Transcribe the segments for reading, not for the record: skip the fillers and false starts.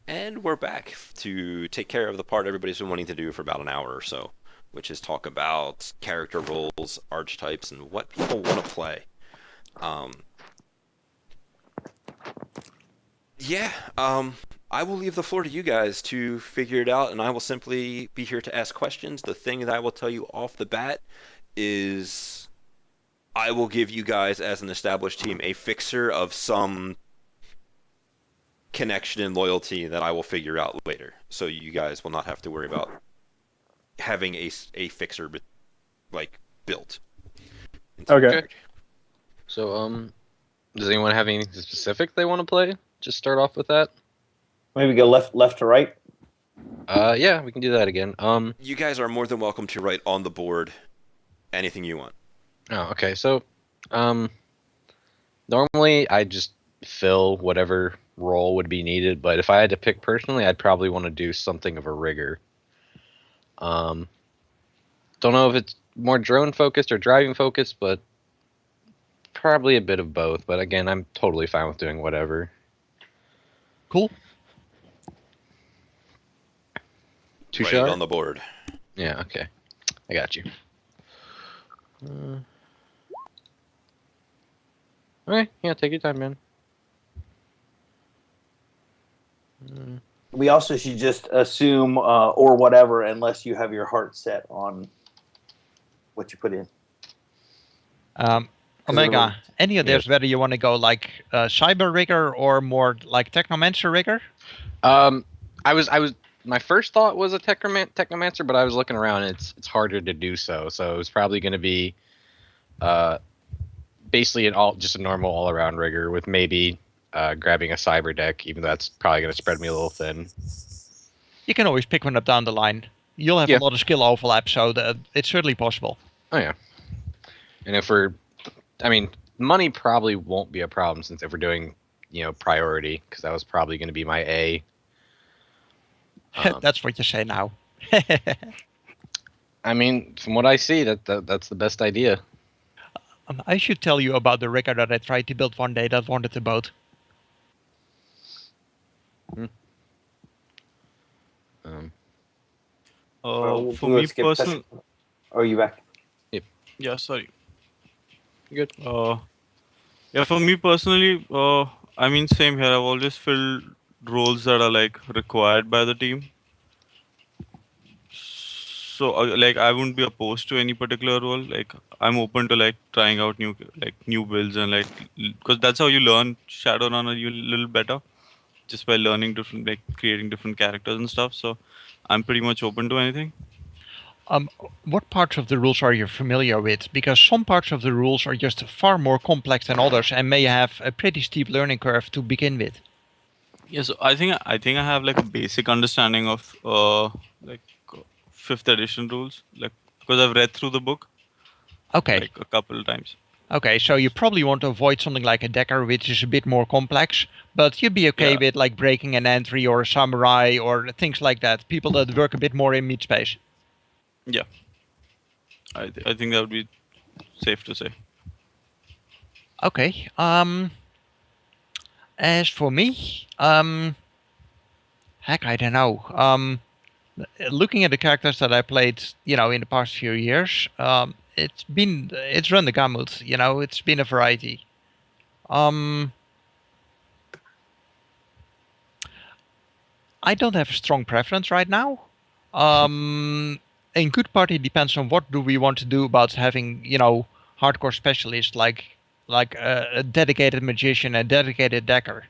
And we're back to take care of the part everybody's been wanting to do for about an hour or so, which is talk about character roles, archetypes, and what people want to play. Um, yeah, I will leave the floor to you guys to figure it out, and I will simply be here to ask questions. The thing that I will tell you off the bat is I will give you guys, as an established team, a fixer of some connection and loyalty that I will figure out later. So you guys will not have to worry about having a fixer like built into your Okay. Okay. So, does anyone have anything specific they want to play? Just start off with that. Maybe go left to right. Yeah, we can do that again. You guys are more than welcome to write on the board anything you want. Oh, okay. So, normally I just fill whatever role would be needed, but if I had to pick personally, I'd probably want to do something of a rigger. Don't know if it's more drone focused or driving focused, but probably a bit of both. But again, I'm totally fine with doing whatever. Cool. Too Write it sharp? on the board. Yeah. Okay. I got you. Okay. Yeah. Take your time, man. We also should just assume or whatever, unless you have your heart set on what you put in. Omega, any of Yes. this, whether you want to go like cyber rigger or more like technomancer rigger? I was my first thought was a technomancer, but I was looking around and it's harder to do so. So it's probably going to be basically just a normal all around rigger with maybe grabbing a cyber deck, even though that's probably going to spread me a little thin. You can always pick one up down the line. You'll have Yeah. a lot of skill overlap, so it's certainly possible. Oh yeah. And money probably won't be a problem since if we're doing priority, because that was probably going to be my A. That's what you say now. I mean, from what I see, that's the best idea. I should tell you about the rigger that I tried to build one day that wanted to boat. For me personally, Are you back? yeah, sorry. Good. Yeah, for me personally, I mean, same here. I've always filled roles that are like required by the team. So, like, I wouldn't be opposed to any particular role. Like, I'm open to like trying out new builds and like, because that's how you learn Shadowrun a little better, just by learning different, like, creating different characters and stuff. So, I'm pretty much open to anything. What parts of the rules are you familiar with? Because some parts of the rules are just far more complex than others and may have a pretty steep learning curve to begin with. Yeah, so I think I have like a basic understanding of like fifth edition rules, like because I've read through the book Okay. like a couple of times. Okay, so you probably want to avoid something like a decker, which is a bit more complex, but you'd be okay Yeah. with like breaking an entry or a samurai or things like that. People that work a bit more in mid space. Yeah, I think that would be safe to say. Okay. As for me, heck, I don't know. Looking at the characters that I played, in the past few years, it's run the gamut. It's been a variety. I don't have a strong preference right now. In good part, it depends on what do we want to do about having, hardcore specialists like a dedicated magician, a dedicated decker.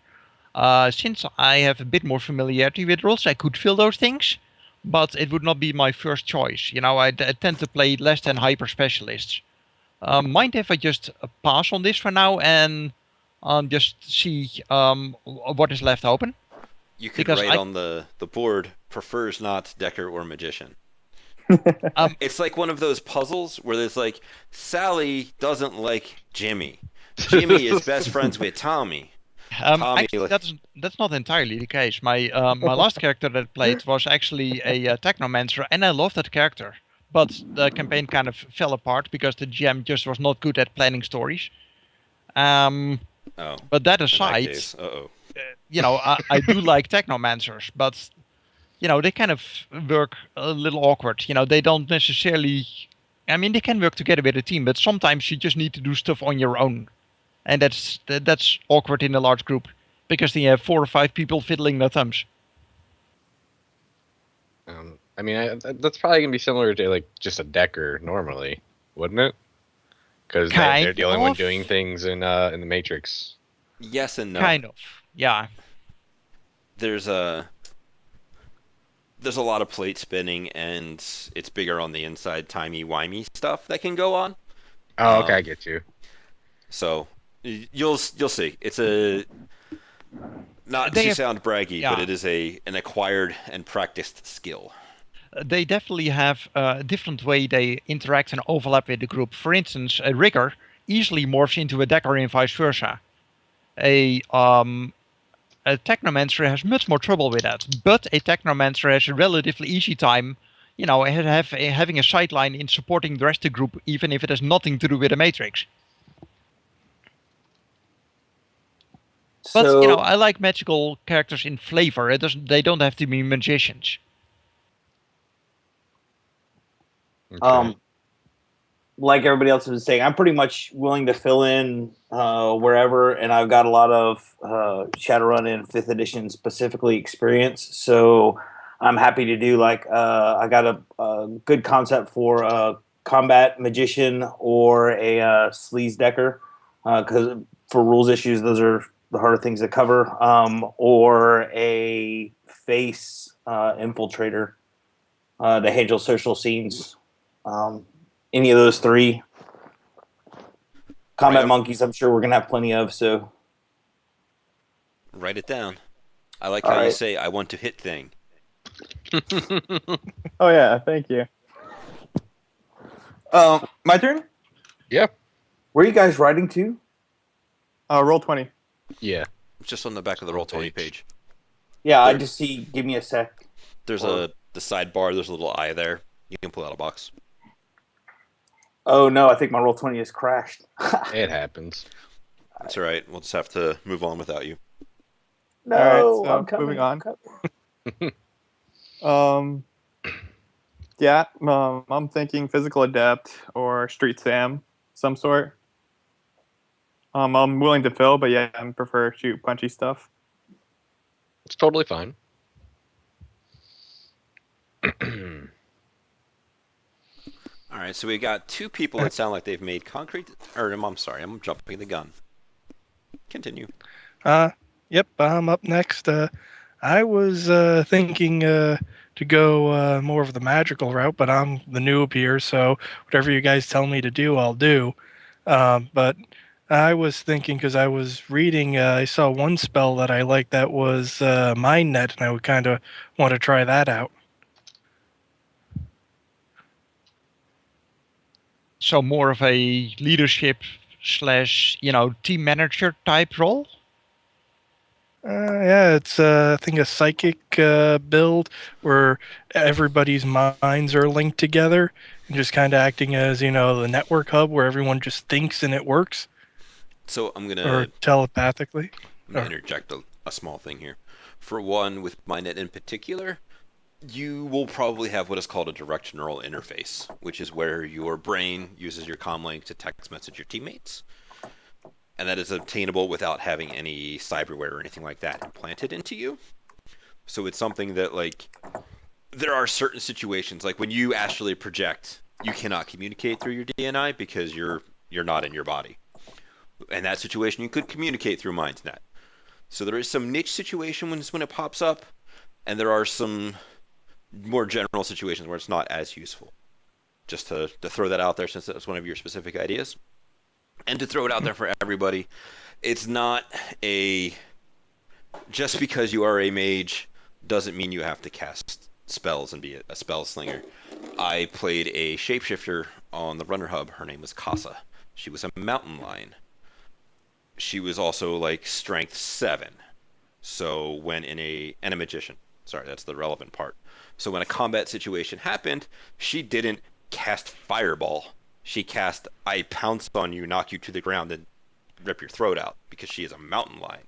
Since I have a bit more familiarity with rules, I could fill those things, but it would not be my first choice. I tend to play less than hyper specialists. Mind if I just pass on this for now and just see what is left open? You could Because write on the board prefers not Decker or Magician. It's like one of those puzzles where there's like Sally doesn't like Jimmy. Jimmy is best friends with Tommy. Tommy, actually, that's not entirely the case. My last character that I played was actually a technomancer, and I loved that character. But the campaign kind of fell apart because the GM just was not good at planning stories. Oh, But that in that aside, case, uh-oh. I do like technomancers, but they kind of work a little awkward. They don't necessarily. I mean, they can work together with a team, but sometimes you just need to do stuff on your own, and that's awkward in a large group because then you have 4 or 5 people fiddling their thumbs. I mean, that's probably gonna be similar to like just a decker normally, wouldn't it? Because they're the only one doing things in the Matrix. Yes and no. Kind of, yeah. There's a lot of plate spinning, and it's bigger on the inside, timey-wimey stuff that can go on. Oh, okay, I get you. So you'll see. It's not to sound braggy, but it is an acquired and practiced skill. They definitely have a different way they interact and overlap with the group. For instance, a rigger easily morphs into a decker and vice versa. A technomancer has much more trouble with that, but a technomancer has a relatively easy time, having a sideline in supporting the rest of the group, even if it has nothing to do with the Matrix. But I like magical characters in flavor. They don't have to be magicians. Okay. Like everybody else has been saying, I'm pretty much willing to fill in wherever, and I've got a lot of Shadowrun and 5th edition specifically experience, so I'm happy to do I got a good concept for a combat magician or a sleaze decker, because for rules issues, those are the harder things to cover, or a face infiltrator to handle social scenes. Any of those 3. Combat monkeys, I'm sure we're going to have plenty of, so. Write it down. I like how you say, I want to hit thing. Oh, yeah, thank you. My turn? Yeah. Where are you guys writing to? Roll 20. Yeah. It's just on the back of the Roll20 page. Yeah, I just see, give me a sec. There's the sidebar, there's a little eye there. You can pull out a box. Oh no, I think my Roll20 has crashed. It happens. That's all right. We'll just have to move on without you. No, all right, so I'm coming. Moving on. Yeah, I'm thinking physical adept or street Sam, some sort. I'm willing to fill, but yeah, I prefer shoot punchy stuff. It's totally fine. All right, so we got 2 people that sound like they've made concrete. Or I'm sorry, I'm jumping the gun. Continue. Yep, I'm up next. I was thinking to go more of the magical route, but I'm the noob here, so whatever you guys tell me to do, I'll do. But I was thinking, because I was reading, I saw one spell that I liked that was Mind Net, and I would kind of want to try that out. So more of a leadership / team manager type role? Yeah, it's I think a psychic build where everybody's minds are linked together and just kind of acting as, the network hub where everyone just thinks and it works. So I'm going Or telepathically. I'm going to interject a small thing here. For one, with MindNet in particular, you will probably have what is called a direct neural interface, which is where your brain uses your comlink to text message your teammates. And that is obtainable without having any cyberware or anything like that implanted into you. So it's something that, there are certain situations, like when you astrally project, you cannot communicate through your DNI because you're not in your body. In that situation, you could communicate through MindNet. So there is some niche situation when it pops up, and there are some more general situations where it's not as useful. Just to throw that out there, since that's one of your specific ideas. And to throw it out there for everybody, it's not just because you are a mage doesn't mean you have to cast spells and be a spell slinger. I played a shapeshifter on the Runner Hub. Her name was Casa. She was a mountain lion. She was also strength 7. So when and a magician. Sorry, that's the relevant part. So when a combat situation happened, she didn't cast Fireball. She cast I pounce on you, knock you to the ground, and rip your throat out, because she is a mountain lion.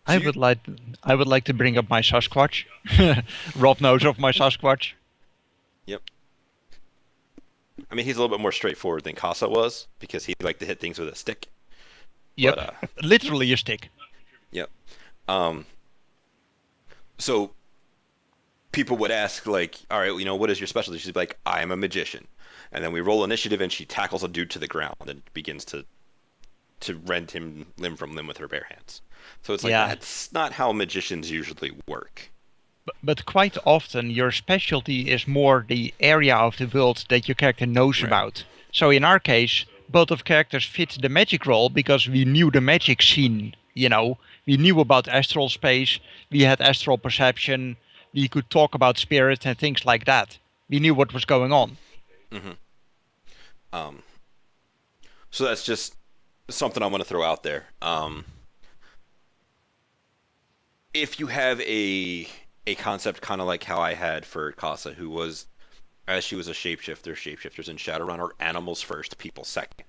So I would like to bring up my Sasquatch. Rob knows of my Sasquatch. Yep. I mean, he's a little bit more straightforward than Casa was because he liked to hit things with a stick. Yep. But, Literally a stick. yep. So people would ask, like, all right, what is your specialty? She'd be like, I am a magician. And then we roll initiative, and she tackles a dude to the ground and begins to rend him limb from limb with her bare hands. So it's like, that's not how magicians usually work. But quite often, your specialty is more the area of the world that your character knows about. So in our case, both of characters fit the magic role because we knew the magic scene, We knew about astral space, we had astral perception, we could talk about spirits and things like that. We knew what was going on. Mm-hmm. So that's just something I want to throw out there. If you have a concept kind of like how I had for Casa, who was, as she was a shapeshifter, shapeshifters in Shadowrun are animals first, people second.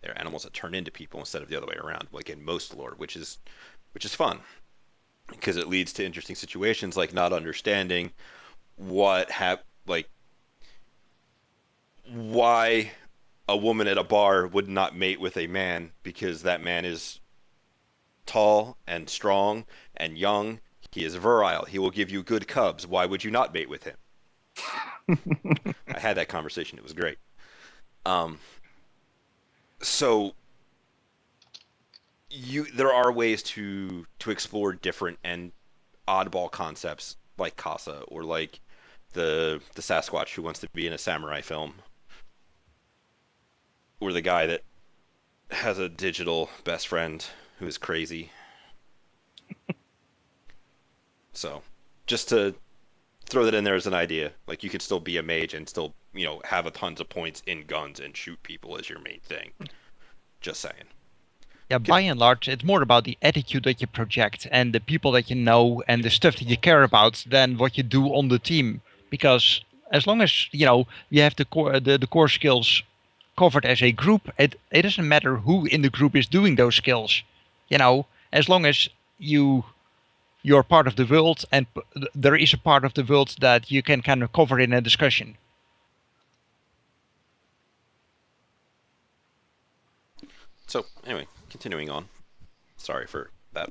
They're animals that turn into people instead of the other way around, like in most lore, which is fun because it leads to interesting situations like not understanding why a woman at a bar would not mate with a man because that man is tall and strong and young. He is virile. He will give you good cubs. Why would you not mate with him? I had that conversation. It was great. So there are ways to explore different and oddball concepts like Casa or like the Sasquatch who wants to be in a samurai film, or the guy that has a digital best friend who is crazy. So, just to throw that in there as an idea, like you could still be a mage and still, have a tons of points in guns and shoot people as your main thing. Just saying. Yeah, by and large, it's more about the attitude that you project and the people that you know and the stuff that you care about than what you do on the team. Because as long as, you have the core skills covered as a group, it doesn't matter who in the group is doing those skills. As long as you're part of the world and there is a part of the world that you can kind of cover in a discussion. So, anyway, continuing on. Sorry for that.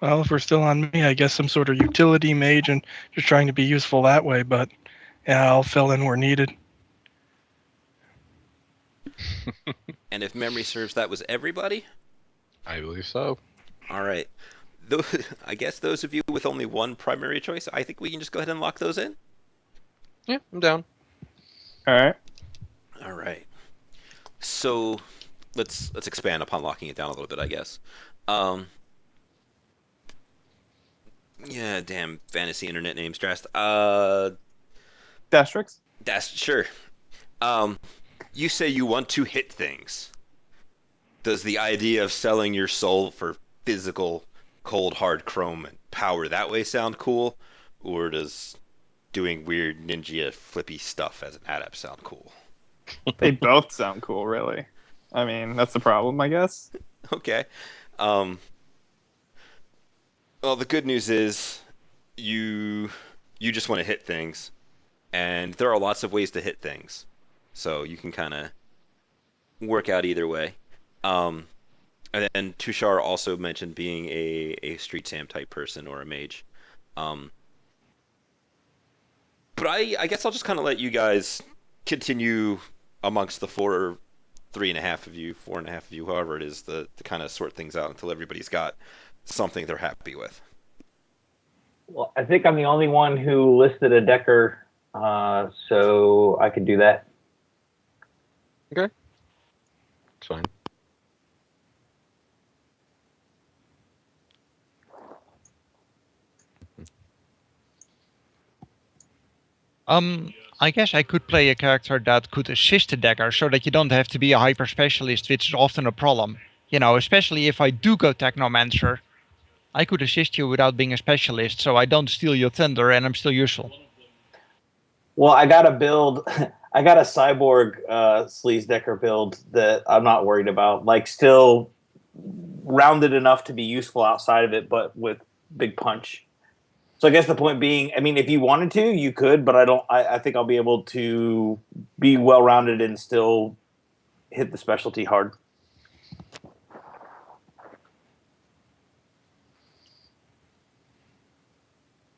Well, if we're still on me, I guess some sort of utility mage and just trying to be useful that way, but yeah, I'll fill in where needed. And if memory serves, that was everybody? I believe so. All right. I guess those of you with only one primary choice, I think we can just go ahead and lock those in. Yeah, I'm down. All right. All right. So let's expand upon locking it down a little bit, I guess. Yeah, damn fantasy internet names, Drast. Dastrix? Sure. You say you want to hit things. Does the idea of selling your soul for physical, cold, hard chrome and power that way sound cool? Or does doing weird ninja flippy stuff as an adept sound cool? They both sound cool, really. I mean, that's the problem, I guess. Okay. Well, the good news is you just want to hit things, and there are lots of ways to hit things, so you can kind of work out either way. And then Tushar also mentioned being a Street Sam type person or a mage. But I guess I'll just kind of let you guys continue amongst the 3.5 of you, 4.5 of you, however it is, to kind of sort things out until everybody's got something they're happy with. Well, I think I'm the only one who listed a Decker, so I could do that. Okay. It's fine. I guess I could play a character that could assist the Decker so that you don't have to be a hyper specialist, which is often a problem. Especially if I do go Technomancer, I could assist you without being a specialist, so I don't steal your thunder and I'm still useful. Well, I got to build I got a cyborg sleaze decker build that I'm not worried about. Like, still rounded enough to be useful outside of it, but with big punch. So I guess the point being, I mean, if you wanted to, you could, but I don't. I think I'll be able to be well rounded and still hit the specialty hard.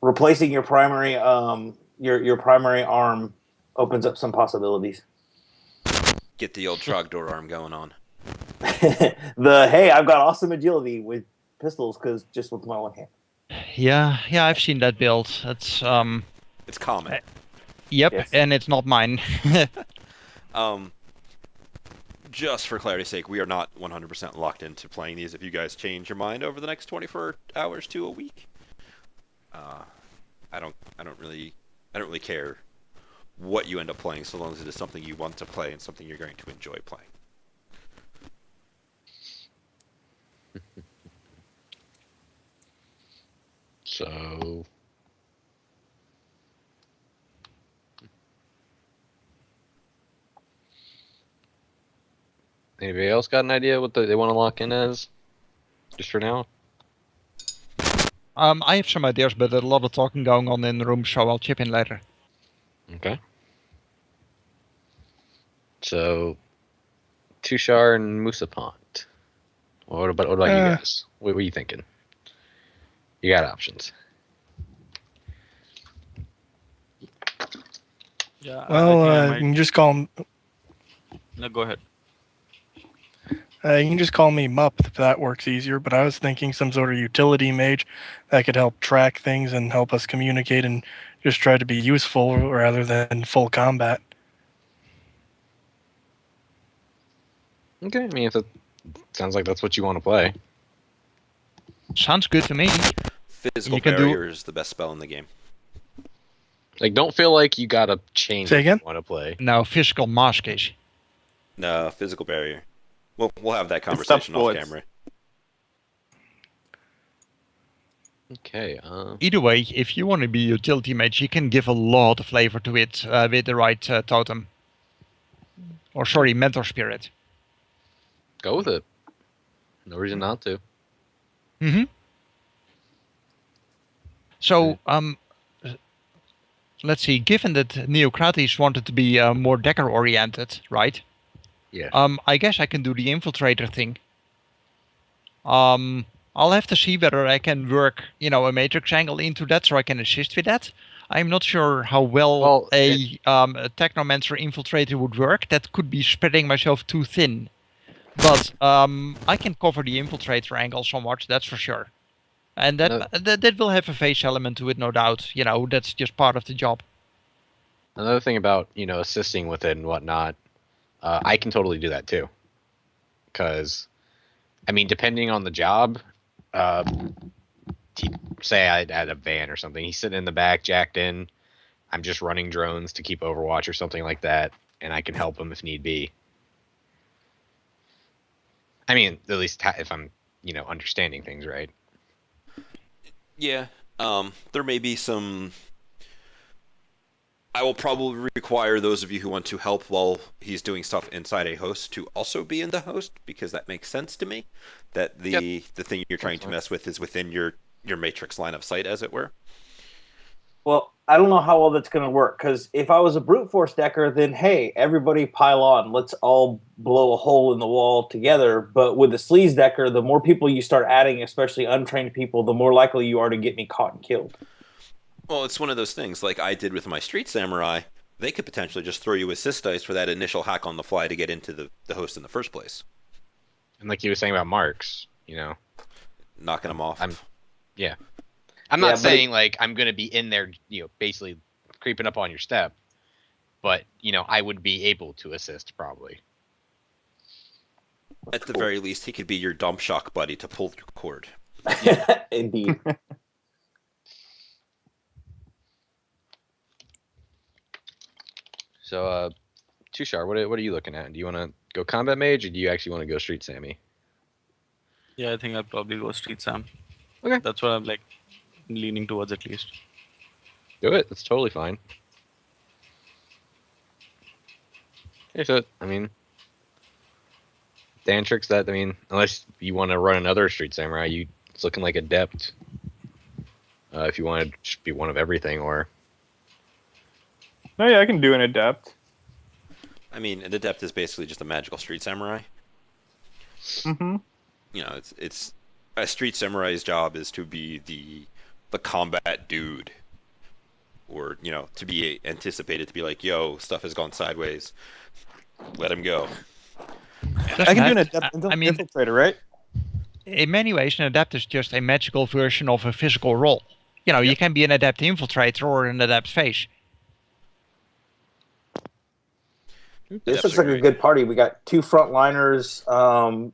Replacing your primary your primary arm opens up some possibilities. Get the old Trogdor arm going on. Hey, I've got awesome agility with pistols because just with my one hand. Yeah, I've seen that build. That's It's common. Yep, Yes. and it's not mine. Just for clarity's sake, we are not 100% locked into playing these. If you guys change your mind over the next 24 hours to a week, I don't really care what you end up playing, so long as it is something you want to play and something you're going to enjoy playing. So, anybody else got an idea what they want to lock in as? Just for now? I have some ideas, but there's a lot of talking going on in the room, so I'll chip in later. Okay. So, Tushar and Musapont. What about you guys? What were you thinking? You got options. Yeah. Well, I you might... can just call him. No, go ahead. You can just call me Mup if that works easier. But I was thinking some sort of utility mage that could help track things and help us communicate and just try to be useful rather than full combat. Okay, I mean, if it sounds like that's what you want to play. Sounds good to me. Physical You can do- barrier is the best spell in the game. Like, don't feel like you gotta change Say what again? you want to play. No, physical mask is. No, physical barrier. We'll have that conversation off bullets. camera. Okay, Either way, if you want to be a utility mage, you can give a lot of flavor to it with the right totem. Or sorry, mentor spirit. go with it. No reason not to. Mm-hmm. So, let's see. Given that Neocrates wanted to be more decker oriented, right? Yeah. I guess I can do the infiltrator thing. I'll have to see whether I can work, a matrix angle into that so I can assist with that. I'm not sure how well a Technomancer infiltrator would work. That could be spreading myself too thin. But I can cover the infiltrator angle somewhat, that's for sure. And that will have a face element to it, no doubt. That's just part of the job. Another thing about, assisting with it and whatnot, I can totally do that too. Because, I mean, depending on the job, say I had a van or something, he's sitting in the back, jacked in, I'm just running drones to keep Overwatch or something like that, and I can help him if need be. I mean, at least if I'm, understanding things right. Yeah, there may be some... I will probably require those of you who want to help while he's doing stuff inside a host to also be in the host, because that makes sense to me. That the thing you're trying to mess with is within your matrix line of sight, as it were. Well, I don't know how well that's going to work, because if I was a brute force decker, then hey, everybody pile on. Let's all blow a hole in the wall together. But with the sleaze decker, the more people you start adding, especially untrained people, the more likely you are to get me caught and killed. Well, it's one of those things, like I did with my Street Samurai. They could potentially just throw you assist dice for that initial hack on the fly to get into the host in the first place. And like you were saying about marks, Knocking them off. I'm not saying like I'm going to be in there, basically creeping up on your step, but, I would be able to assist probably. At the very least, he could be your dump shock buddy to pull your cord. Indeed. So, Tushar, what are you looking at? Do you want to go combat mage, or do you actually want to go street Sammy? Yeah, I think I'd probably go Street Sam. Okay. That's what I'm leaning towards at least. Do it. That's totally fine. Yeah, so I mean, Dantrix. That I mean, unless you want to run another Street Samurai, it's looking like Adept. If you want to just be one of everything, or No, yeah, I can do an adept. I mean, an adept is basically just a magical street samurai. Mm-hmm. You know, it's a street samurai's job is to be the combat dude, or you know, to be anticipated to be like, yo, stuff has gone sideways, let him go. I can do an have- adept I mean, infiltrator, right? in many ways, an adept is just a magical version of a physical role. You know, you can be an adept infiltrator or an adept phase. This Adepts looks are like a great. good party. We got 2 frontliners,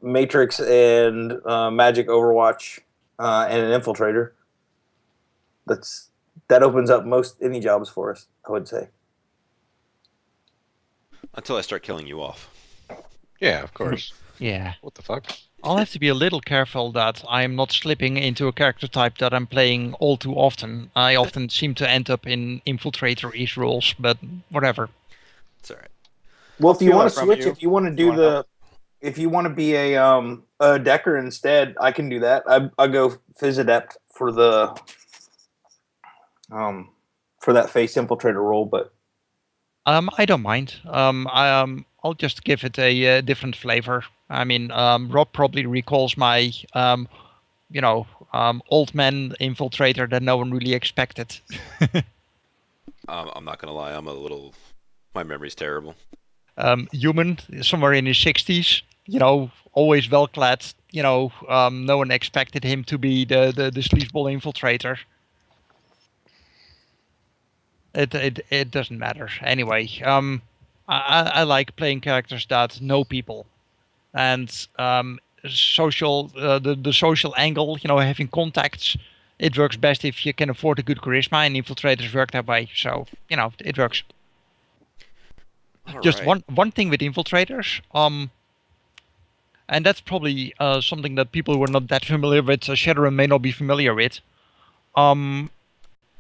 Matrix and Magic Overwatch, and an infiltrator. That opens up most any jobs for us, I would say. Until I start killing you off. yeah, of course. Yeah. What the fuck? I'll have to be a little careful that I'm not slipping into a character type that I'm playing all too often. I often seem to end up in infiltrator-ish roles, but whatever. It's all right. Well, if you steal want that to from switch, you. if you want to do wanna help. if you want to be a decker instead, I can do that. I go Phys Adept for that face infiltrator role, but I don't mind. I'll just give it a different flavor. I mean, Rob probably recalls my, old man infiltrator that no one really expected. I'm not gonna lie, my memory's terrible. Human, somewhere in his 60s, always well clad. No one expected him to be the sleazeball infiltrator. It doesn't matter anyway. I like playing characters that know people, and social the social angle. Having contacts. It works best if you can afford a good charisma, and infiltrators work that way. So it works. All Just right. one thing with infiltrators. And that's probably something that people who are not that familiar with Shadowrun may not be familiar with.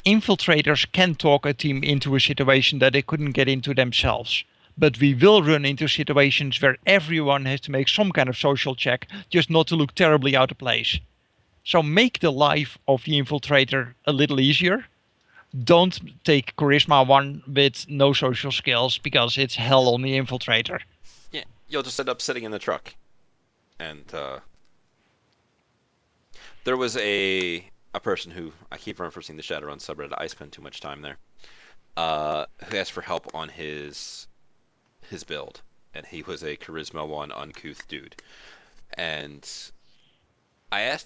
Infiltrators can talk a team into a situation that they couldn't get into themselves. But we will run into situations where everyone has to make some kind of social check just not to look terribly out of place. So make the life of the infiltrator a little easier. Don't take Charisma 1 with no social skills because it's hell on the infiltrator. Yeah, you'll just end up sitting in the truck. And there was a person who I keep referencing the Shadowrun subreddit. I spend too much time there. Who asked for help on his build, and he was a Charisma 1 uncouth dude. And I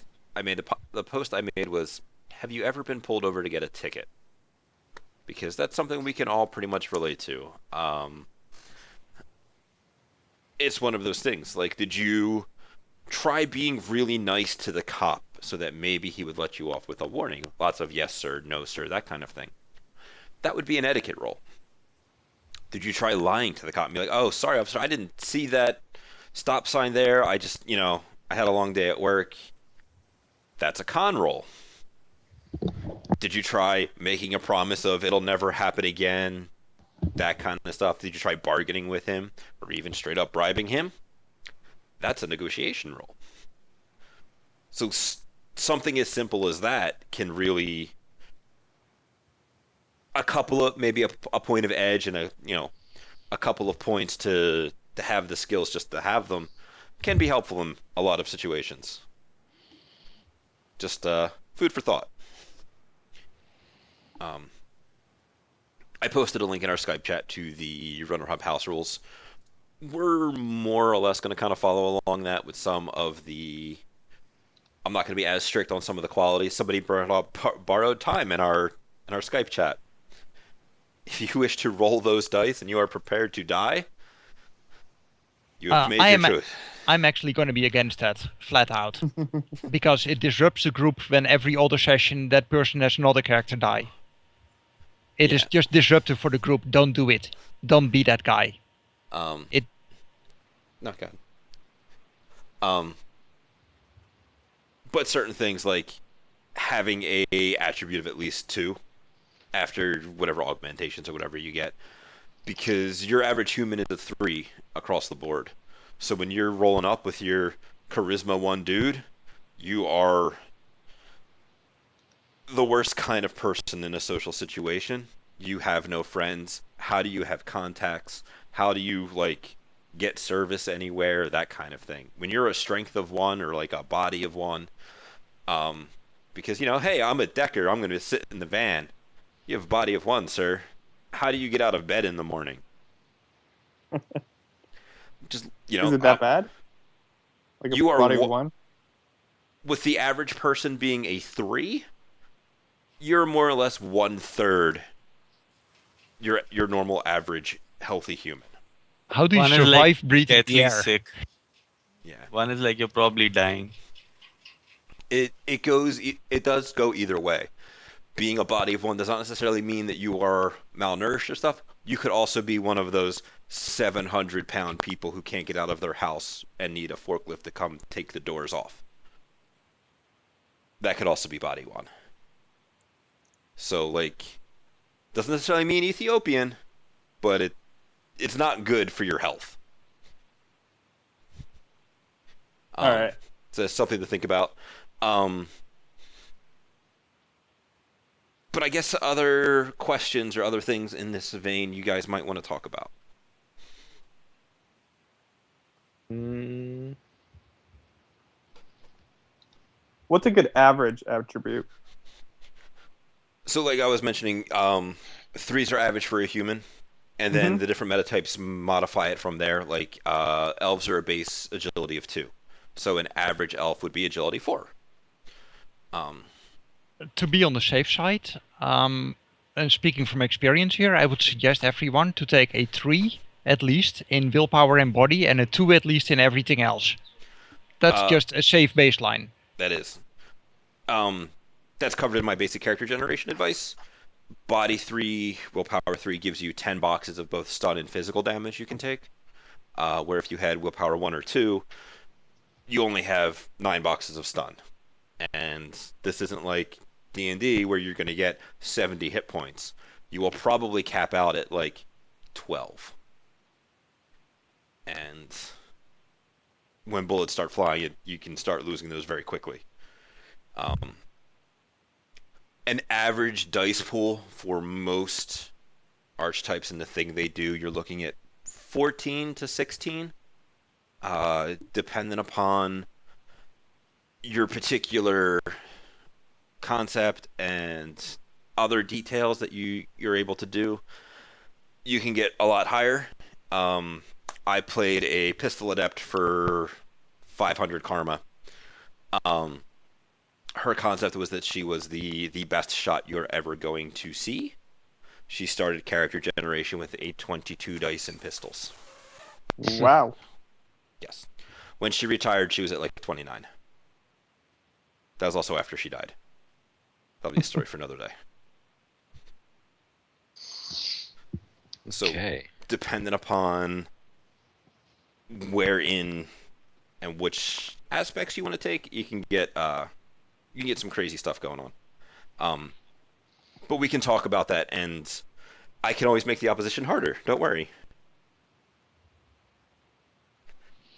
made the post I made was, have you ever been pulled over to get a ticket? Because that's something we can all pretty much relate to. It's one of those things. Like, did you try being really nice to the cop so that maybe he would let you off with a warning? Lots of yes sir, no sir, that kind of thing. That would be an etiquette roll. Did you try lying to the cop and be like, oh, sorry, officer, I didn't see that stop sign there. I just, I had a long day at work. That's a con roll. Did you try making a promise of it'll never happen again? That kind of stuff. Did you try bargaining with him or even straight up bribing him? That's a negotiation roll. So something as simple as that can really, a couple of, maybe a point of edge and a couple of points to have the skills just to have them can be helpful in a lot of situations. Just food for thought. I posted a link in our Skype chat to the Runner Hub house rules. We're more or less going to kind of follow along that with some of the. I'm not going to be as strict on some of the qualities. Somebody brought up borrowed time in our Skype chat. If you wish to roll those dice and you are prepared to die, you have made your choice. I'm actually going to be against that, flat out. Because it disrupts the group when every other session that person has another character die. It is just disruptive for the group. Don't do it. Don't be that guy. No, God. But certain things like having a attribute of at least 2 after whatever augmentations or whatever you get because your average human is a 3 across the board. So when you're rolling up with your charisma 1 dude, you are the worst kind of person in a social situation. You have no friends. How do you have contacts? How do you like get service anywhere? That kind of thing. When you're a strength of 1 or like a body of 1, because hey, I'm a decker. I'm going to sit in the van. You have a body of 1, sir. How do you get out of bed in the morning? Just Is it that bad? Like you a are body of 1? with the average person being a 3, you're more or less 1/3 your normal average healthy human. How do you One is like survive breathing the deathly air? sick. Yeah. One is like you're probably dying. It does go either way. Being a body of 1 does not necessarily mean that you are malnourished or stuff. You could also be one of those 700-pound people who can't get out of their house and need a forklift to come take the doors off. That could also be body 1. So, like, doesn't necessarily mean Ethiopian, but it's not good for your health. All right. So that's something to think about. But I guess other questions or other things in this vein you guys might want to talk about. What's a good average attribute? So like I was mentioning, 3s are average for a human, and then the different metatypes modify it from there. Like elves are a base agility of 2. So an average elf would be agility 4. To be on the safe side, and speaking from experience here, I would suggest everyone to take a 3 at least in willpower and body, and a 2 at least in everything else. That's just a safe baseline. That is. That's covered in my basic character generation advice. Body 3, willpower 3 gives you 10 boxes of both stun and physical damage you can take. Where if you had willpower 1 or 2, you only have 9 boxes of stun. And this isn't like D&D where you're going to get 70 hit points. You will probably cap out at like 12. And when bullets start flying, you can start losing those very quickly. An average dice pool for most archetypes and the thing they do, you're looking at 14 to 16, dependent upon your particular concept and other details that you're able to do. You can get a lot higher. I played a pistol adept for 500 karma. Her concept was that she was the best shot you're ever going to see. She started character generation with a 22 dice and pistols. Wow. Yes. When she retired, she was at like 29. That was also after she died. That'll be a story for another day. So, dependent upon wherein and which aspects you want to take, you can get some crazy stuff going on. But we can talk about that, and I can always make the opposition harder. Don't worry.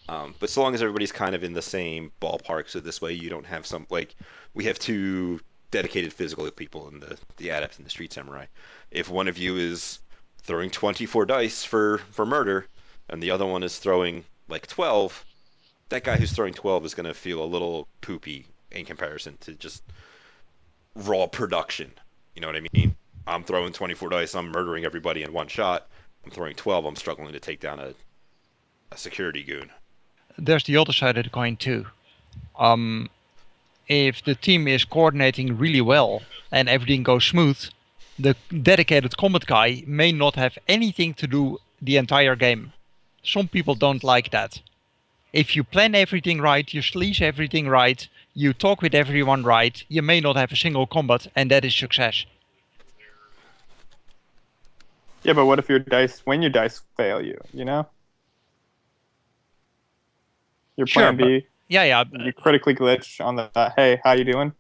But so long as everybody's kind of in the same ballpark, so this way you don't have some, like, we have 2 dedicated physical people in the adept and the street samurai. If one of you is throwing 24 dice for murder, and the other one is throwing like 12, that guy who's throwing 12 is going to feel a little poopy in comparison to just raw production. You know what I mean? I'm throwing 24 dice, I'm murdering everybody in one shot. I'm throwing 12, I'm struggling to take down a security goon. There's the other side of the coin too. If the team is coordinating really well and everything goes smooth, the dedicated combat guy may not have anything to do the entire game. Some people don't like that. If you plan everything right, you sleaze everything right, you talk with everyone right, you may not have a single combat, and that is success. Yeah, but what if when your dice fail you, Your plan Sure, B, yeah. you critically glitch on the, hey, how you doing?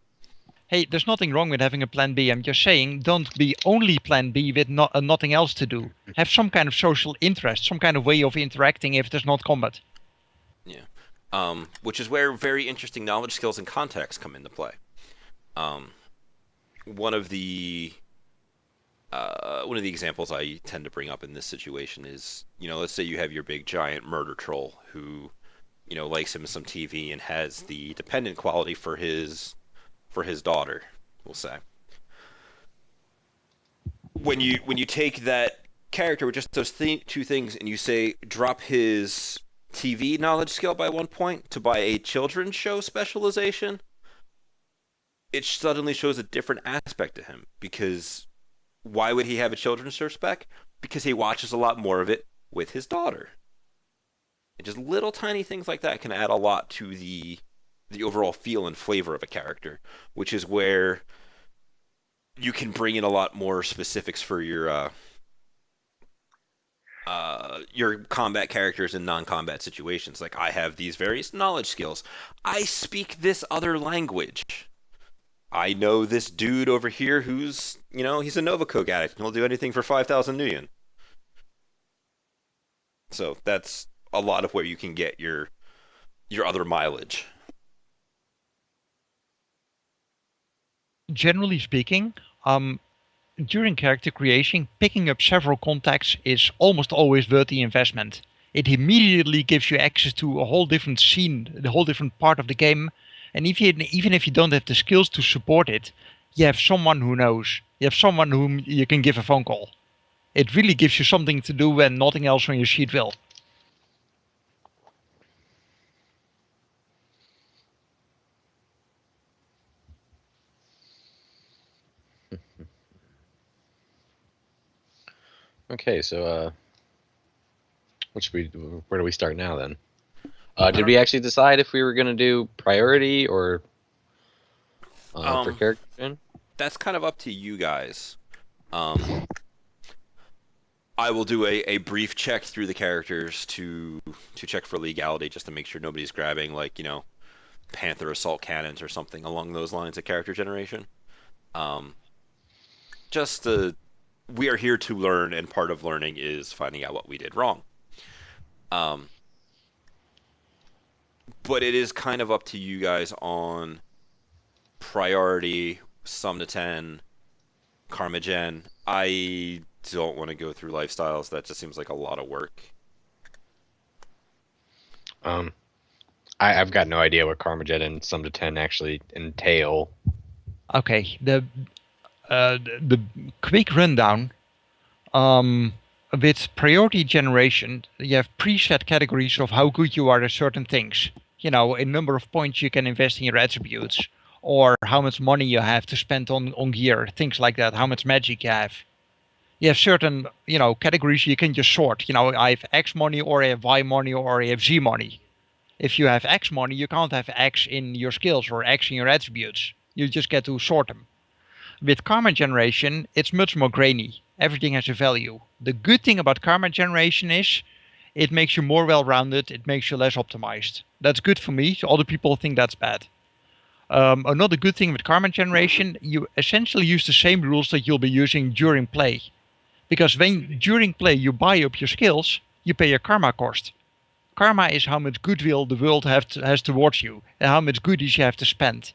Hey, there's nothing wrong with having a plan B. I'm just saying, don't be only plan B with nothing else to do. Have some kind of social interest, some kind of way of interacting if there's not combat. Yeah. Which is where very interesting knowledge, skills, and context come into play. Um, one of the examples I tend to bring up in this situation is, let's say you have your big giant murder troll who, likes him some TV and has the dependent quality for his daughter, we'll say. When you take that character with just those two things and you say drop his TV knowledge skill by 1 point to buy a children's show specialization, it suddenly shows a different aspect to him. Because why would he have a children's show spec? Because he watches a lot more of it with his daughter. And just little tiny things like that can add a lot to the overall feel and flavor of a character, which is where you can bring in a lot more specifics for your combat characters in non-combat situations. Like, I have these various knowledge skills. I speak this other language. I know this dude over here who's, he's a Novichok addict and he'll do anything for 5,000 Nuyen. So that's a lot of where you can get your other mileage. Generally speaking, during character creation, picking up several contacts is almost always worth the investment. It immediately gives you access to a whole different scene, the whole different part of the game. And even if you don't have the skills to support it, you have someone who knows. You have someone whom you can give a phone call. It really gives you something to do when nothing else on your sheet will. Okay, so where do we start now then? Did we actually decide if we were going to do priority or for character gen? That's kind of up to you guys. I will do a brief check through the characters to check for legality, just to make sure nobody's grabbing, like, Panther assault cannons or something along those lines of character generation. We are here to learn, and part of learning is finding out what we did wrong. But it is kind of up to you guys on priority, sum to 10, karma gen. I don't want to go through lifestyles. That just seems like a lot of work. I've got no idea what karma gen and sum to 10 actually entail. Okay, the quick rundown. With priority generation, you have preset categories of how good you are at certain things. A number of points you can invest in your attributes, or how much money you have to spend on gear, things like that, how much magic you have. You have certain, categories you can just sort. I have X money, or I have Y money, or I have Z money. If you have X money, you can't have X in your skills or X in your attributes. You just get to sort them. With karma generation, it's much more grainy. Everything has a value. The good thing about karma generation is it makes you more well-rounded. It makes you less optimized. That's good for me. So other people think that's bad. Another good thing with karma generation, you essentially use the same rules that you'll be using during play. Because when during play you buy up your skills, you pay your karma cost. Karma is how much goodwill the world has towards you and how much goodies you have to spend.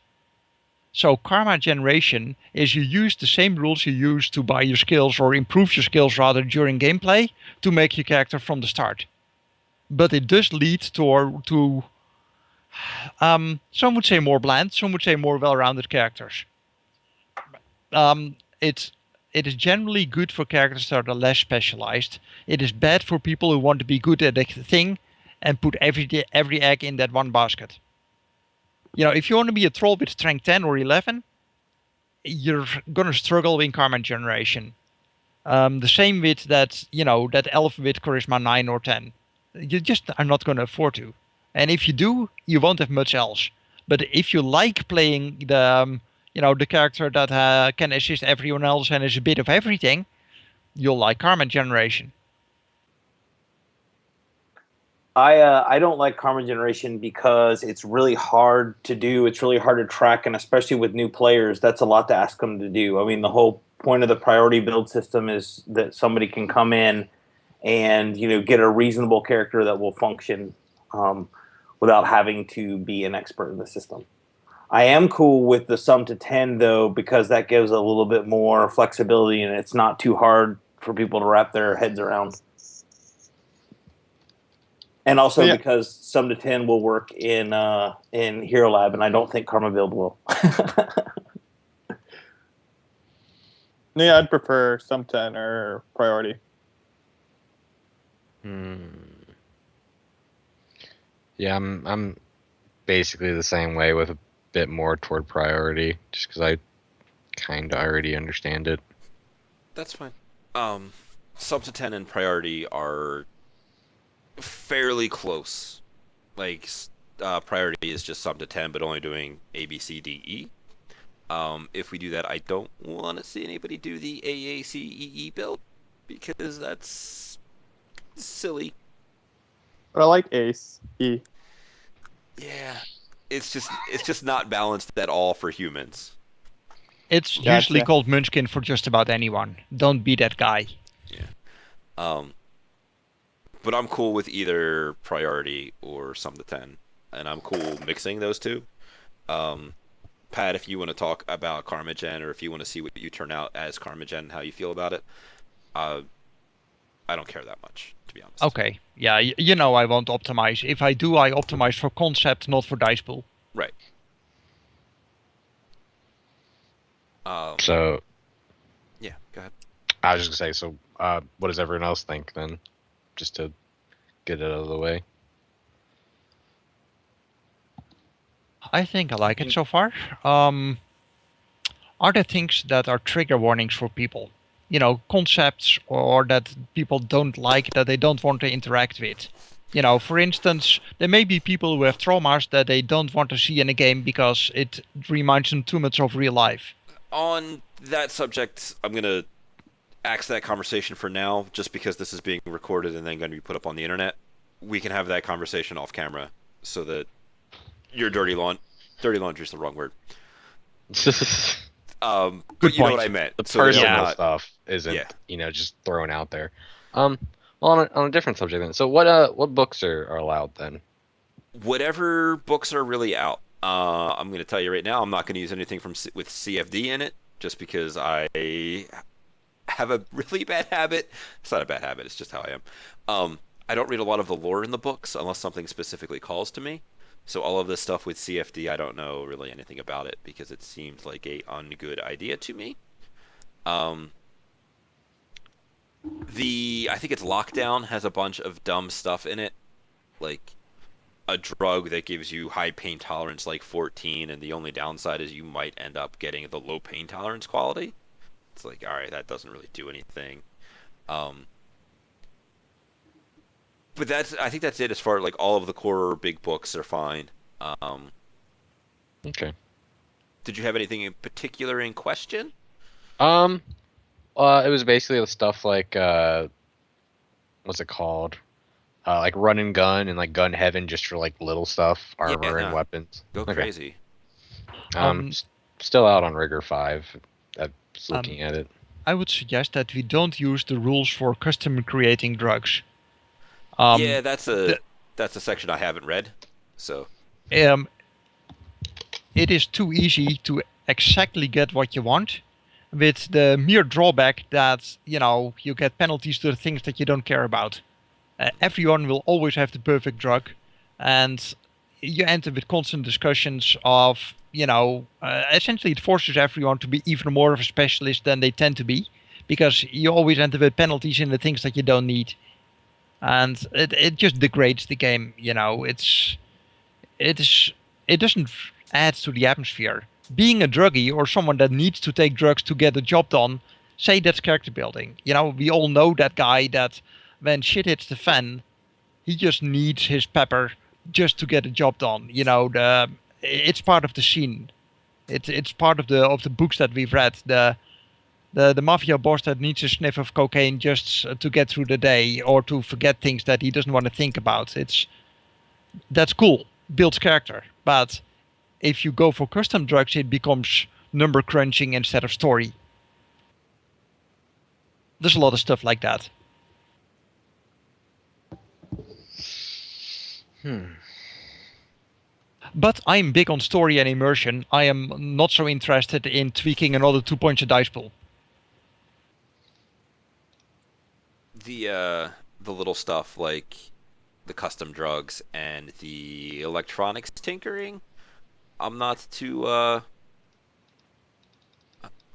So karma generation is you use the same rules you use to buy your skills or improve your skills rather during gameplay to make your character from the start. But it does lead to some would say more bland, some would say more well-rounded characters. It is generally good for characters that are less specialized. It is bad for people who want to be good at a thing and put every egg in that one basket. If you want to be a troll with strength 10 or 11, you're going to struggle in karma generation. The same with that elf with charisma 9 or 10. You just are not going to afford to. And if you do, you won't have much else. But if you like playing the character that can assist everyone else and is a bit of everything, you'll like karma generation. I don't like karma generation because it's really hard to do. It's really hard to track, and especially with new players, that's a lot to ask them to do. I mean, the whole point of the priority build system is that somebody can come in and get a reasonable character that will function without having to be an expert in the system. I am cool with the sum to 10 though, because that gives a little bit more flexibility and it's not too hard for people to wrap their heads around. And also because sum to 10 will work in Hero Lab, and I don't think Karma Build will. Yeah, I'd prefer sum 10 or priority. Yeah, I'm basically the same way with a bit more toward priority, just because I kind of already understand it. That's fine. Sub to 10 and priority are fairly close. Like, priority is just sub to 10, but only doing A, B, C, D, E. If we do that, I don't want to see anybody do the AACEE build, because that's silly. But I like Ace E. Yeah, it's just not balanced at all for humans. It's usually called Munchkin for just about anyone. Don't be that guy. Yeah. But I'm cool with either priority or sum to 10, and I'm cool mixing those two. Pat, if you want to talk about Karmagen, or if you want to see what you turn out as Karmagen, how you feel about it, I don't care that much, to be honest. Okay, yeah, I won't optimize. If I do, I optimize for concept, not for dice pool. Right. So, yeah, go ahead. I was just gonna say, so what does everyone else think then? Just to get it out of the way. I think I like it so far. Are there things that are trigger warnings for people? Concepts or that people don't like, that they don't want to interact with. For instance, there may be people who have traumas that they don't want to see in a game because it reminds them too much of real life. On that subject, I'm going to axe that conversation for now, just because this is being recorded and then going to be put up on the internet. We can have that conversation off camera so that your dirty laundry is the wrong word. But you know what I meant. The personal so stuff isn't, just thrown out there. Well, on a different subject then. So what books are allowed then? Whatever books are really out. I'm going to tell you right now, I'm not going to use anything with CFD in it, just because I have a really bad habit. It's not a bad habit, it's just how I am. I don't read a lot of the lore in the books unless something specifically calls to me. So all of this stuff with CFD, I don't know really anything about it because it seemed like a ungood idea to me. I think it's Lockdown has a bunch of dumb stuff in it, like a drug that gives you high pain tolerance like 14, and the only downside is you might end up getting the low pain tolerance quality. It's like, all right, that doesn't really do anything. But I think that's it as far as like all of the core big books are fine. Okay. Did you have anything in particular in question? It was basically the stuff like what's it called? Like run and gun and like gun heaven, just for like little stuff, armor and weapons. Go crazy. Still out on Rigor 5. I'm looking at it. I would suggest that we don't use the rules for custom creating drugs. Yeah, that's a section I haven't read. So it is too easy to exactly get what you want, with the mere drawback that you get penalties to the things that you don't care about. Everyone will always have the perfect drug, and you enter with constant discussions of essentially it forces everyone to be even more of a specialist than they tend to be, because you always enter with penalties in the things that you don't need. And it just degrades the game, it doesn't add to the atmosphere. Being a druggie or someone that needs to take drugs to get the job done, say that's character building. We all know that guy that when shit hits the fan, he just needs his pepper just to get the job done. It's part of the scene. It's part of the books that we've read. The The mafia boss that needs a sniff of cocaine just to get through the day or to forget things that he doesn't want to think about. That's cool, builds character. But if you go for custom drugs, it becomes number crunching instead of story. There's a lot of stuff like that. But I'm big on story and immersion. I am not so interested in tweaking another 2 points dice pool. The little stuff like the custom drugs and the electronics tinkering, I'm not too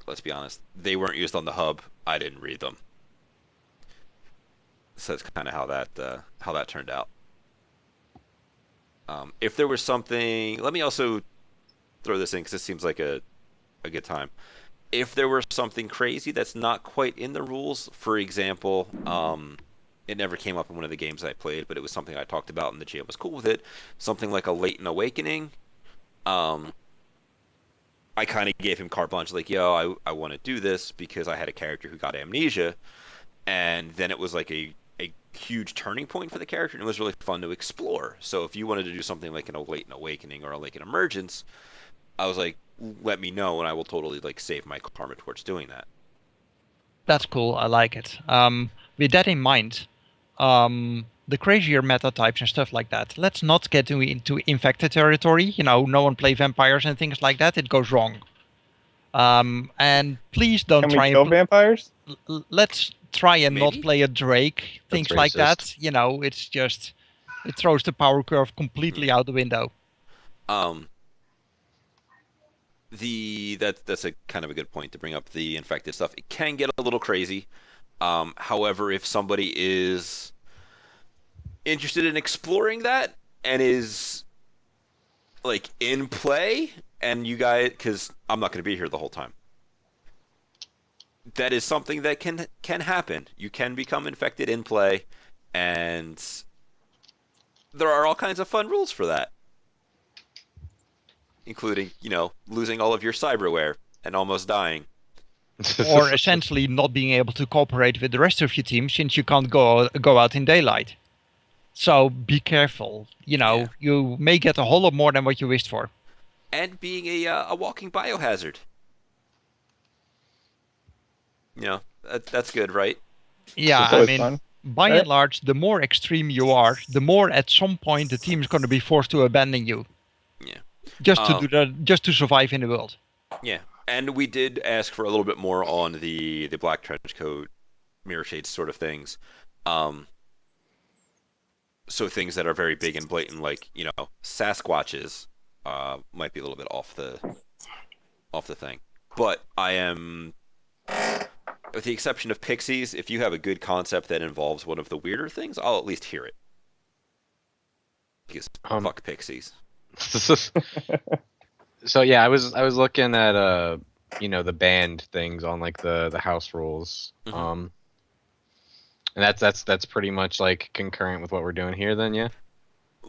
let's be honest, they weren't used on the hub. I didn't read them. So that's kind of how that turned out. If there was something, let me also throw this in because this seems like a good time. If there were something crazy that's not quite in the rules, for example, it never came up in one of the games I played, but it was something I talked about and the GM was cool with it. Something like a latent awakening. I kind of gave him carte blanche, like, yo, I want to do this because I had a character who got amnesia, and then it was like a huge turning point for the character, and it was really fun to explore. So if you wanted to do something like an latent awakening or like an emergence, I was like, let me know, and I will totally like save my karma towards doing that. That's cool. I like it. With that in mind, the crazier meta types and stuff like that. Let's not get into infected territory. You know, no one play vampires and things like that. It goes wrong. And please don't Can try we kill and vampires? let's try and Maybe? not play a Drake. Things That's like racist. that. You know, it's just it throws the power curve completely out the window. That's a kind of a good point to bring up the infected stuff. It can get a little crazy. However, if somebody is interested in exploring that and is like in play, and you guys, because I'm not going to be here the whole time, that is something that can happen. You can become infected in play, and there are all kinds of fun rules for that, including, you know, losing all of your cyberware and almost dying. Or essentially not being able to cooperate with the rest of your team since you can't go out in daylight. So be careful. You know, Yeah. you may get a whole lot more than what you wished for. And being a walking biohazard. You know, that's good, right? Yeah, That's I always mean, fun. by Right. and large, the more extreme you are, the more at some point the team is going to be forced to abandon you. Yeah. Just to do that, just to survive in the world. Yeah. And we did ask for a little bit more on the black trench coat, mirror shades sort of things. So things that are very big and blatant, like, you know, Sasquatches, might be a little bit off the thing. But I am, with the exception of pixies, if you have a good concept that involves one of the weirder things, I'll at least hear it. Because fuck pixies. So yeah, I was looking at you know, the band things on like the house rules. Mhm. And that's pretty much like concurrent with what we're doing here then, yeah?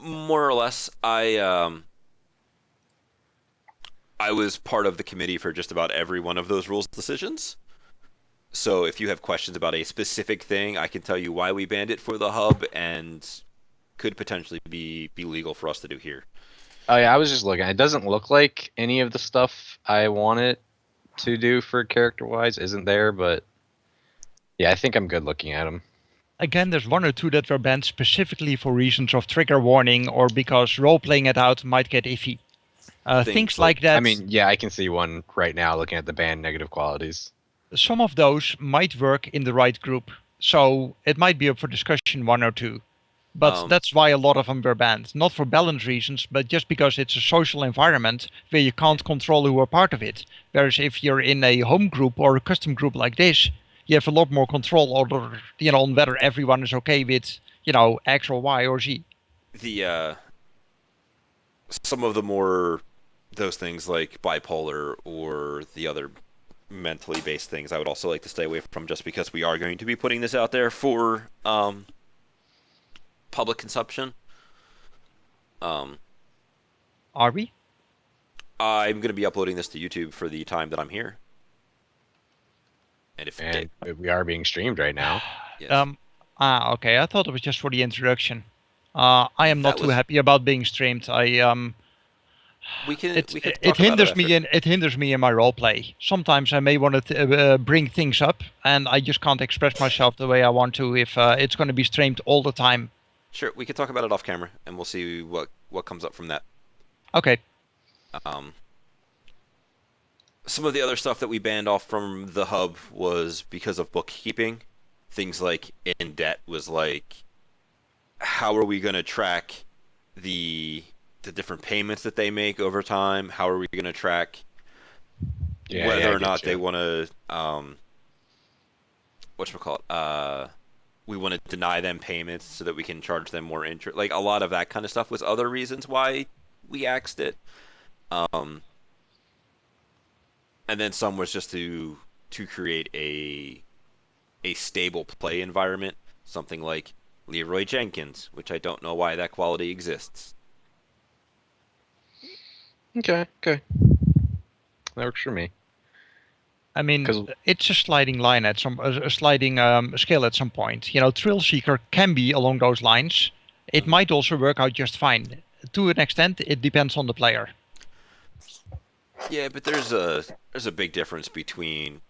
More or less, I was part of the committee for just about every one of those rules decisions. So if you have questions about a specific thing, I can tell you why we banned it for the hub and could potentially be legal for us to do here. Oh yeah, I was just looking. It doesn't look like any of the stuff I wanted to do for character-wise isn't there, but yeah, I think I'm good looking at them. Again, there's one or two that were banned specifically for reasons of trigger warning or because role-playing it out might get iffy. Things like that. I mean, yeah, I can see one right now looking at the band negative qualities. Some of those might work in the right group, so it might be up for discussion, one or two. But that's why a lot of them were banned. Not for balance reasons, but just because it's a social environment where you can't control who are part of it. Whereas if you're in a home group or a custom group like this, you have a lot more control over, you know, on whether everyone is okay with, you know, X or Y or Z. The some of the more those things like bipolar or the other mentally based things I would also like to stay away from, just because we are going to be putting this out there for public consumption. Are we? I'm going to be uploading this to YouTube for the time that I'm here. And if And we are being streamed right now. yes, Okay. I thought it was just for the introduction. I am not That too was- happy about being streamed. we can It talk it about hinders it me after. in it hinders me in my role play. Sometimes I may want to bring things up, and I just can't express myself the way I want to if it's going to be streamed all the time. Sure, we can talk about it off camera, and we'll see what comes up from that. Okay. Um, some of the other stuff that we banned off from the hub was because of bookkeeping. Things like in debt was like, how are we going to track the different payments that they make over time? How are we going to track whether or not they want to whatchamacallit, we want to deny them payments so that we can charge them more interest. Like a lot of that kind of stuff was other reasons why we axed it. And then some was just to create a stable play environment, something like Leroy Jenkins, which I don't know why that quality exists. Okay. That works for me. I mean, 'Cause- it's a sliding line at a sliding scale at some point. You know, Thrill Seeker can be along those lines. It might also work out just fine. To an extent, it depends on the player. Yeah, but there's a big difference between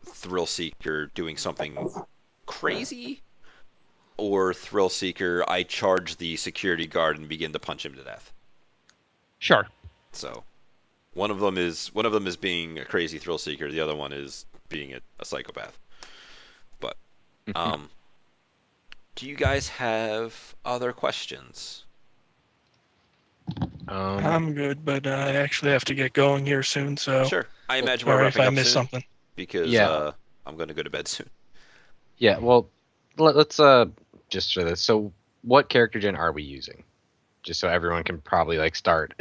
Thrill Seeker doing something crazy or Thrill Seeker I charge the security guard and begin to punch him to death. Sure. So one of them is being a crazy thrill seeker. The other one is being a psychopath. But do you guys have other questions? I'm good, but I actually have to get going here soon, so Sure. I imagine we're sorry if wrapping I up missed soon something. because Yeah. I'm going to go to bed soon. Yeah. Well, let's just for this. So, what character gen are we using? Just so everyone can probably like start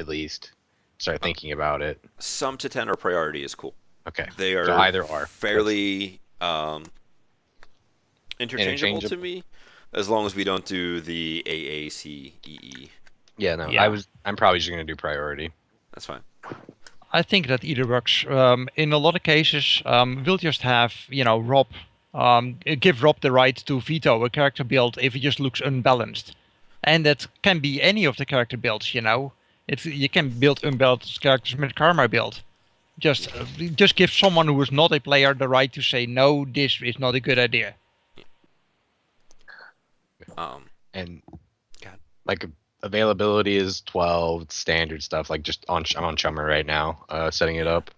thinking about it. Some to 10 or priority is cool. Okay. They are So either or. fairly interchangeable to Interchangeable. me, as long as we don't do the AACEE. Yeah. No. Yeah. I'm probably just gonna do priority. That's fine. I think that either works. In a lot of cases, we'll just have, Rob, give Rob the right to veto a character build if it just looks unbalanced. And that can be any of the character builds, You can build unbalanced characters with karma build. Just give someone who is not a player the right to say, no, this is not a good idea. And God. like availability is 12 standard stuff. Like I'm on Chummer right now, setting it up.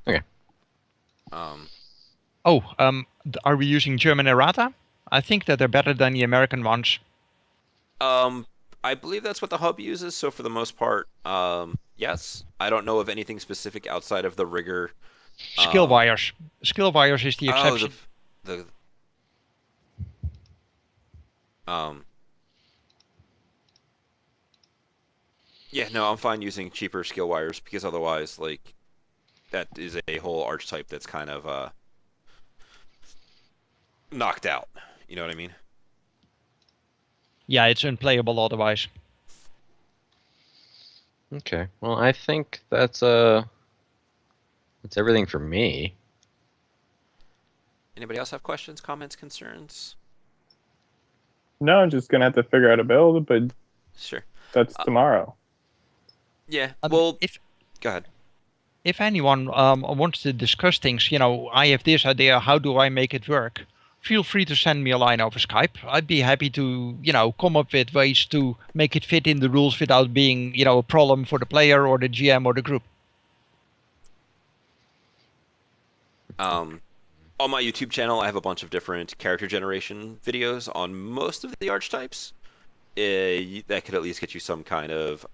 Okay. Are we using German errata? I think that they're better than the American ones. I believe that's what the hub uses. So for the most part, yes. I don't know of anything specific outside of the rigor. Skill wires. Skill wires is the exception. Yeah, no, I'm fine using cheaper skill wires because otherwise, like, that is a whole archetype that's kind of knocked out. You know what I mean? Yeah, it's unplayable otherwise. Okay. Well, I think that's everything for me. Anybody else have questions, comments, concerns? No, I'm just gonna have to figure out a build, but Sure. that's tomorrow. Yeah. Well, go ahead. If anyone wants to discuss things, I have this idea, how do I make it work? Feel free to send me a line over Skype. I'd be happy to, come up with ways to make it fit in the rules without being, a problem for the player or the GM or the group. On my YouTube channel, I have a bunch of different character generation videos on most of the archetypes. That could at least get you some kind of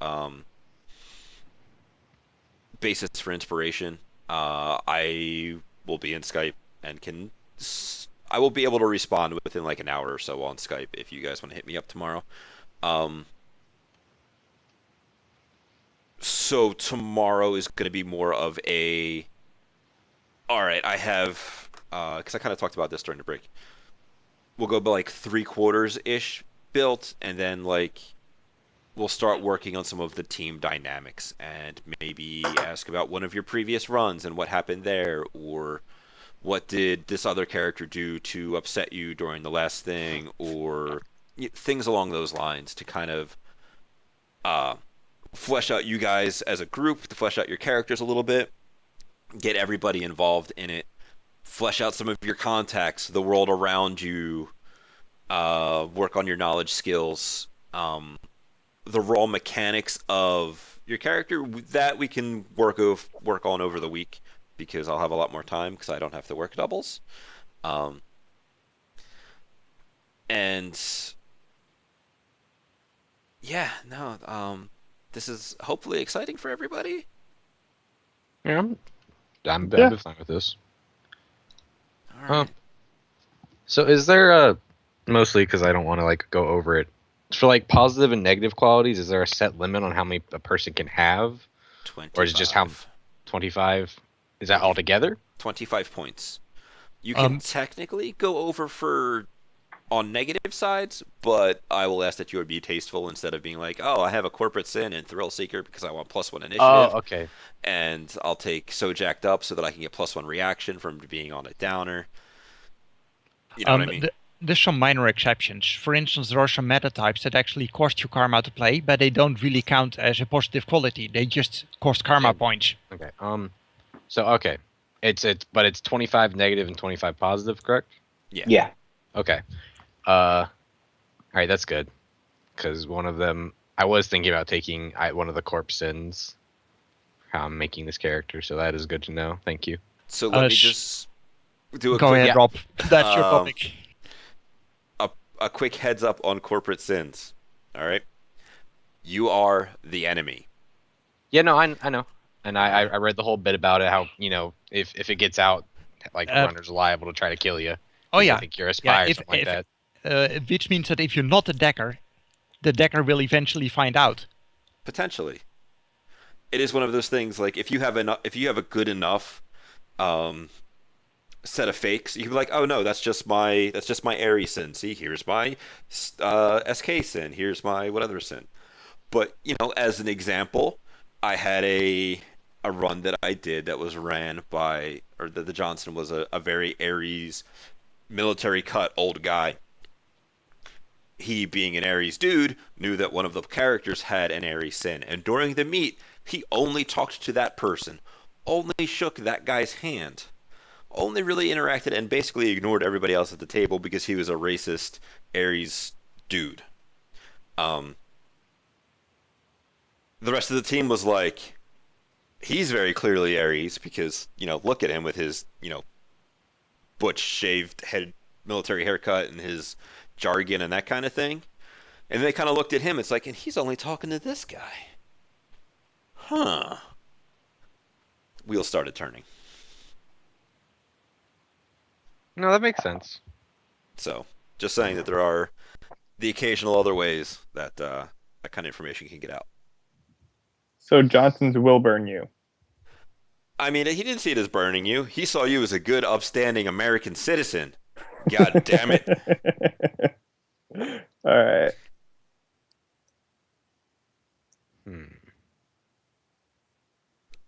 basis for inspiration. I will be in Skype and I will be able to respond within like an hour or so on Skype if you guys want to hit me up tomorrow. So tomorrow is going to be more of a, all right, I have, because I kind of talked about this during the break. We'll go by like 3/4-ish built, and then like we'll start working on some of the team dynamics and maybe ask about one of your previous runs and what happened there, or what did this other character do to upset you during the last thing, or things along those lines to kind of flesh out you guys as a group, to flesh out your characters a little bit, get everybody involved in it, flesh out some of your contacts, the world around you, work on your knowledge skills, the raw mechanics of your character that we can work on over the week, because I'll have a lot more time because I don't have to work doubles. And yeah, no, this is hopefully exciting for everybody. Yeah, I'm Yeah. fine with this. All right. So is there a, mostly because I don't want to like go over it, for like positive and negative qualities, is there a set limit on how many a person can have? 25. Or is it just how 25? Is that all together? 25 points. You can technically go over for on negative sides, but I will ask that you would be tasteful instead of being like, oh, I have a corporate sin and thrill seeker because I want +1 initiative. Oh, okay. And I'll take so jacked up so that I can get +1 reaction from being on a downer. You know what I mean? There's some minor exceptions. For instance, there are some meta types that actually cost you karma to play, but they don't really count as a positive quality. They just cost karma points. Okay. So okay, but it's 25 negative and 25 positive, correct? Yeah. Yeah. Okay. All right, that's good. Because one of them, I was thinking about taking one of the corpse sins. How I'm making this character, so that is good to know. Thank you. So let me just do a Go quick, ahead, Rob. That's your topic. A quick heads up on corporate sins. All right. You are the enemy. Yeah, no, I know, and I read the whole bit about it. How if it gets out, like runners are liable to try to kill you. Oh yeah. I think you're a spy or something like that. Which means that if you're not a decker, the decker will eventually find out. Potentially. It is one of those things, like if you have a good enough set of fakes, you can be like, oh no, that's just my Aries sin. See, here's my SK sin. Here's my whatever sin. But as an example, I had a run that I did that was ran by, or the Johnson was a very Aries military cut old guy. He, being an Aries dude, knew that one of the characters had an Aries sin, and during the meet, he only talked to that person, only shook that guy's hand, only really interacted and basically ignored everybody else at the table because he was a racist Aries dude. The rest of the team was like, he's very clearly Aries because, look at him with his, butch shaved head military haircut and his jargon and that kind of thing. And they kind of looked at him, it's like, and he's only talking to this guy. Huh. Wheels started turning. No, that makes sense. So, just saying that there are the occasional other ways that that kind of information can get out. So Johnson's will burn you. I mean, he didn't see it as burning you. He saw you as a good, upstanding American citizen. God damn it. All right.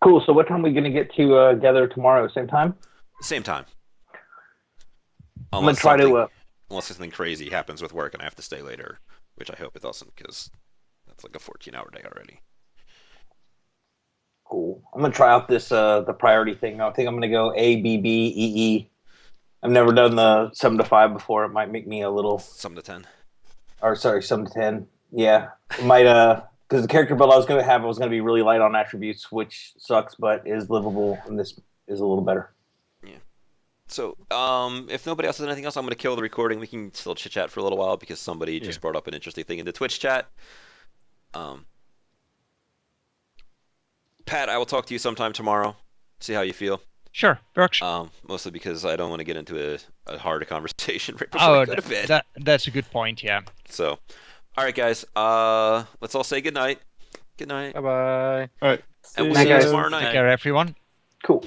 Cool. So what time are we going to get together tomorrow? Same time? Same time. I'm going to try to... unless something crazy happens with work and I have to stay later, which I hope it doesn't, because that's like a 14-hour day already. Cool. I'm going to try out this the priority thing. I think I'm going to go A, B, B, E, E. I've never done the 7 to 5 before. It might make me a little... 7 to 10. Or, sorry, 7 to 10. Yeah. It might... Because the character build I was going to be really light on attributes, which sucks, but is livable, and this is a little better. Yeah. So, if nobody else has anything else, I'm going to kill the recording. We can still chit-chat for a little while because somebody just brought up an interesting thing in the Twitch chat. Pat, I will talk to you sometime tomorrow. See how you feel. Sure, works. Mostly because I don't want to get into a harder conversation right before I go to bed. That's a good point, yeah. So, all right, guys. Let's all say good night. Good night. Bye-bye. All right. And we'll see you tomorrow night. Take care, everyone. Cool.